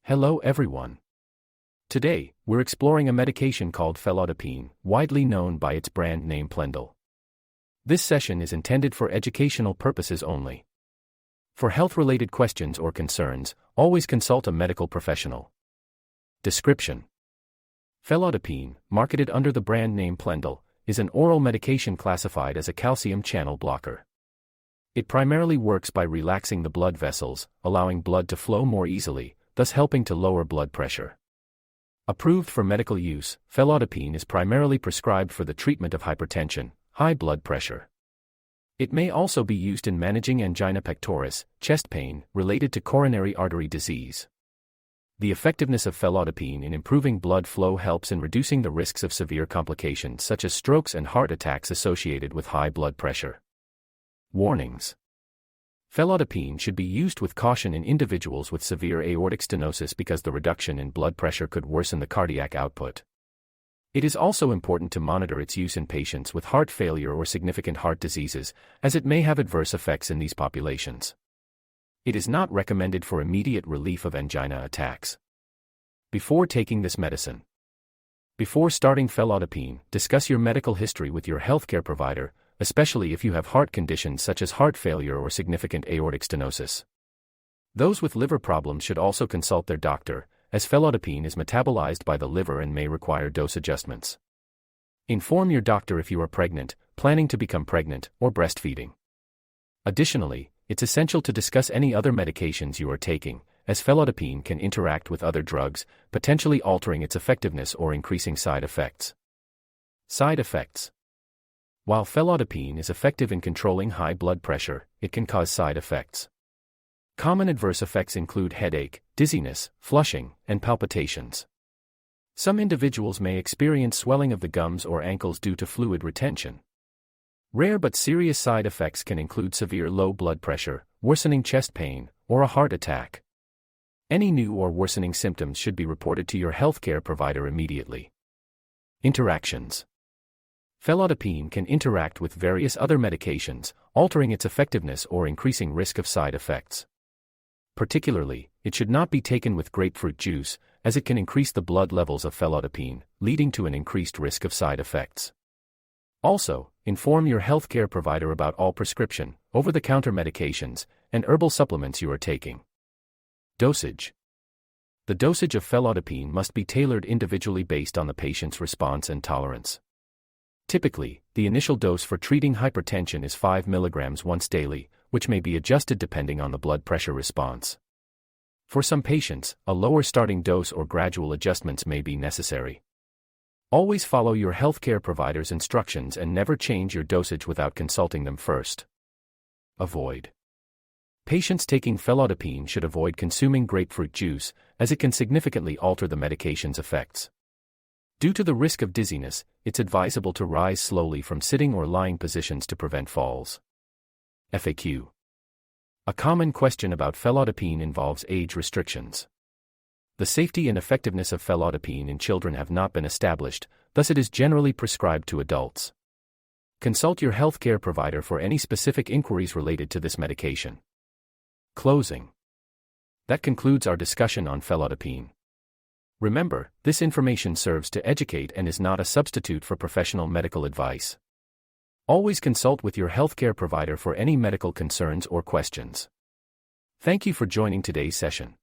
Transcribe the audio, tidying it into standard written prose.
Hello everyone. Today, we're exploring a medication called Felodipine, widely known by its brand name Plendil. This session is intended for educational purposes only. For health-related questions or concerns, always consult a medical professional. Description: Felodipine, marketed under the brand name Plendil, is an oral medication classified as a calcium channel blocker. It primarily works by relaxing the blood vessels, allowing blood to flow more easily, thus helping to lower blood pressure. Approved for medical use, Felodipine is primarily prescribed for the treatment of hypertension, high blood pressure. It may also be used in managing angina pectoris, chest pain, related to coronary artery disease. The effectiveness of Felodipine in improving blood flow helps in reducing the risks of severe complications such as strokes and heart attacks associated with high blood pressure. Warnings: Felodipine should be used with caution in individuals with severe aortic stenosis because the reduction in blood pressure could worsen the cardiac output. It is also important to monitor its use in patients with heart failure or significant heart diseases, as it may have adverse effects in these populations. It is not recommended for immediate relief of angina attacks. Before taking this medicine. Before starting Felodipine, discuss your medical history with your healthcare provider, especially if you have heart conditions such as heart failure or significant aortic stenosis. Those with liver problems should also consult their doctor, as Felodipine is metabolized by the liver and may require dose adjustments. Inform your doctor if you are pregnant, planning to become pregnant, or breastfeeding. Additionally, it's essential to discuss any other medications you are taking, as Felodipine can interact with other drugs, potentially altering its effectiveness or increasing side effects. Side effects: While Felodipine is effective in controlling high blood pressure, it can cause side effects. Common adverse effects include headache, dizziness, flushing, and palpitations. Some individuals may experience swelling of the gums or ankles due to fluid retention. Rare but serious side effects can include severe low blood pressure, worsening chest pain, or a heart attack. Any new or worsening symptoms should be reported to your healthcare provider immediately. Interactions: Felodipine can interact with various other medications, altering its effectiveness or increasing risk of side effects. Particularly, it should not be taken with grapefruit juice, as it can increase the blood levels of Felodipine, leading to an increased risk of side effects. Also, inform your healthcare provider about all prescription, over-the-counter medications, and herbal supplements you are taking. Dosage: The dosage of Felodipine must be tailored individually based on the patient's response and tolerance. Typically, the initial dose for treating hypertension is 5 mg once daily, which may be adjusted depending on the blood pressure response. For some patients, a lower starting dose or gradual adjustments may be necessary. Always follow your healthcare provider's instructions and never change your dosage without consulting them first. Avoid: Patients taking Felodipine should avoid consuming grapefruit juice, as it can significantly alter the medication's effects. Due to the risk of dizziness, it's advisable to rise slowly from sitting or lying positions to prevent falls. FAQ: A common question about Felodipine involves age restrictions. The safety and effectiveness of Felodipine in children have not been established, thus it is generally prescribed to adults. Consult your healthcare provider for any specific inquiries related to this medication. Closing: That concludes our discussion on Felodipine. Remember, this information serves to educate and is not a substitute for professional medical advice. Always consult with your healthcare provider for any medical concerns or questions. Thank you for joining today's session.